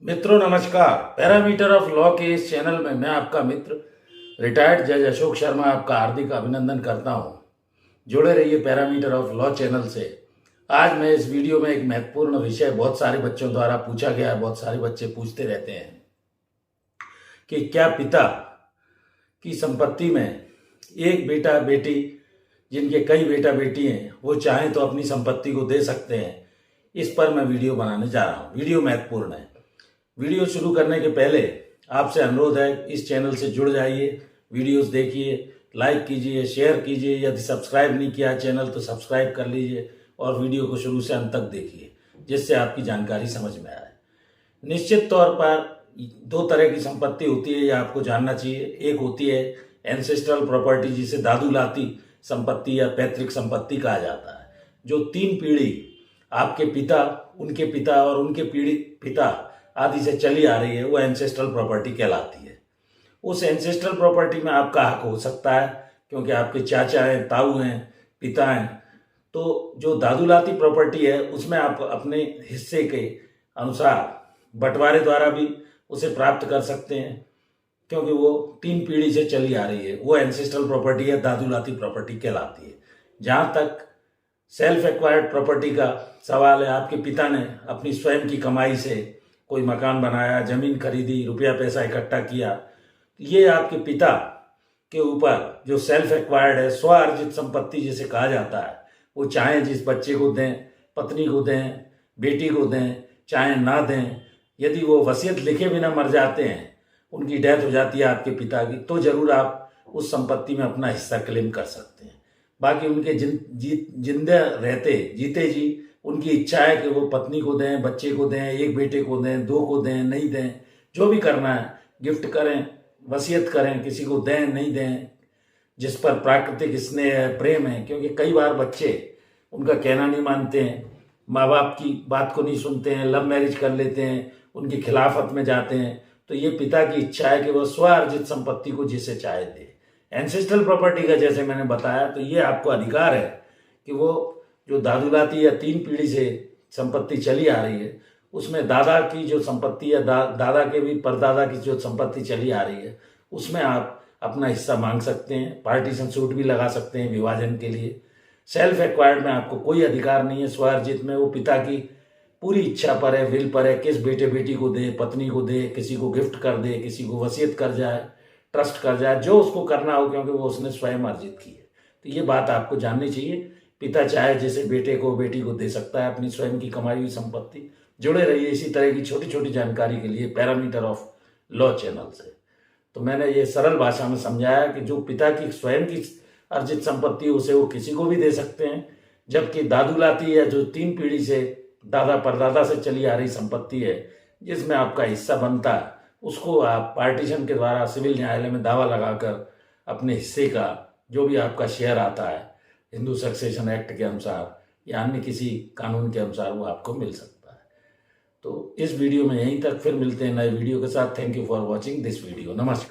मित्रों नमस्कार। Parameter of law के इस चैनल में मैं आपका मित्र रिटायर्ड जज अशोक शर्मा आपका हार्दिक अभिनंदन करता हूं। जुड़े रहिए पैरामीटर ऑफ लॉ चैनल से। आज मैं इस वीडियो में एक महत्वपूर्ण विषय बहुत सारे बच्चों द्वारा पूछा गया है, बहुत सारे बच्चे पूछते रहते हैं कि क्या पिता की संपत्ति में एक बेटा बेटी, जिनके कई बेटा बेटी हैं, वो चाहें तो अपनी संपत्ति को दे सकते हैं। इस पर मैं वीडियो बनाने जा रहा हूँ। वीडियो महत्वपूर्ण है। वीडियो शुरू करने के पहले आपसे अनुरोध है, इस चैनल से जुड़ जाइए, वीडियोस देखिए, लाइक कीजिए, शेयर कीजिए। यदि सब्सक्राइब नहीं किया चैनल तो सब्सक्राइब कर लीजिए और वीडियो को शुरू से अंत तक देखिए, जिससे आपकी जानकारी समझ में आए। निश्चित तौर पर दो तरह की संपत्ति होती है, यह आपको जानना चाहिए। एक होती है एंसेस्ट्रल प्रॉपर्टी, जिसे दादुलाती संपत्ति या पैतृक संपत्ति कहा जाता है, जो 3 पीढ़ी आपके पिता, उनके पिता और उनके पीढ़ी पिता आदि से चली आ रही है, वो एंसेस्ट्रल प्रॉपर्टी कहलाती है। उस एंसेस्ट्रल प्रॉपर्टी में आपका हक हो सकता है, क्योंकि आपके चाचा हैं, ताऊ हैं, पिता हैं। तो जो दादुलाती प्रॉपर्टी है, उसमें आप अपने हिस्से के अनुसार बंटवारे द्वारा भी उसे प्राप्त कर सकते हैं, क्योंकि वो 3 पीढ़ी से चली आ रही है। वो एंसेस्ट्रल प्रॉपर्टी है, दादुलाती प्रॉपर्टी कहलाती है। जहाँ तक सेल्फ एक्वायर्ड प्रॉपर्टी का सवाल है, आपके पिता ने अपनी स्वयं की कमाई से कोई मकान बनाया, जमीन खरीदी, रुपया पैसा इकट्ठा किया, ये आपके पिता के ऊपर जो सेल्फ एक्वायर्ड है, स्व अर्जित संपत्ति जिसे कहा जाता है, वो चाहे जिस बच्चे को दें, पत्नी को दें, बेटी को दें, चाहे ना दें, यदि वो वसीयत लिखे बिना मर जाते हैं, उनकी डेथ हो जाती है आपके पिता की, तो जरूर आप उस संपत्ति में अपना हिस्सा क्लेम कर सकते हैं। बाकी उनके जिंदे रहते, जीते जी उनकी इच्छा है कि वो पत्नी को दें, बच्चे को दें, एक बेटे को दें, 2 को दें, नहीं दें, जो भी करना है, गिफ्ट करें, वसीयत करें, किसी को दें, नहीं दें, जिस पर प्राकृतिक स्नेह है, प्रेम है। क्योंकि कई बार बच्चे उनका कहना नहीं मानते हैं, माँ बाप की बात को नहीं सुनते हैं, लव मैरिज कर लेते हैं, उनकी खिलाफत में जाते हैं। तो ये पिता की इच्छा है कि वह स्व अर्जित संपत्ति को जिसे चाहे दे। एंसेस्ट्रल प्रॉपर्टी का जैसे मैंने बताया, तो ये आपको अधिकार है कि वो जो दादुलाती या 3 पीढ़ी से संपत्ति चली आ रही है, उसमें दादा की जो संपत्ति या दादा के भी परदादा की जो संपत्ति चली आ रही है, उसमें आप अपना हिस्सा मांग सकते हैं। पार्टीशन सूट भी लगा सकते हैं विभाजन के लिए। सेल्फ एक्वायर्ड में आपको कोई अधिकार नहीं है। स्वअर्जित में वो पिता की पूरी इच्छा पर है, विल पर है, किस बेटे बेटी को दे, पत्नी को दे, किसी को गिफ्ट कर दे, किसी को वसीयत कर जाए, ट्रस्ट कर जाए, जो उसको करना हो, क्योंकि वो उसने स्वयं अर्जित की है। तो ये बात आपको जाननी चाहिए। पिता चाहे जैसे बेटे को बेटी को दे सकता है अपनी स्वयं की कमाई हुई संपत्ति। जुड़े रहिए इसी तरह की छोटी छोटी जानकारी के लिए पैरामीटर ऑफ लॉ चैनल से। तो मैंने ये सरल भाषा में समझाया कि जो पिता की स्वयं की अर्जित संपत्ति उसे वो किसी को भी दे सकते हैं, जबकि दादुलाती या जो 3 पीढ़ी से दादा परदादा से चली आ रही संपत्ति है, जिसमें आपका हिस्सा बनता है, उसको आप पार्टीशन के द्वारा सिविल न्यायालय में दावा लगाकर अपने हिस्से का जो भी आपका शेयर आता है, हिंदू सक्सेशन एक्ट के अनुसार या अन्य किसी कानून के अनुसार, वो आपको मिल सकता है। तो इस वीडियो में यहीं तक, फिर मिलते हैं नए वीडियो के साथ। Thank you for watching this video. नमस्कार।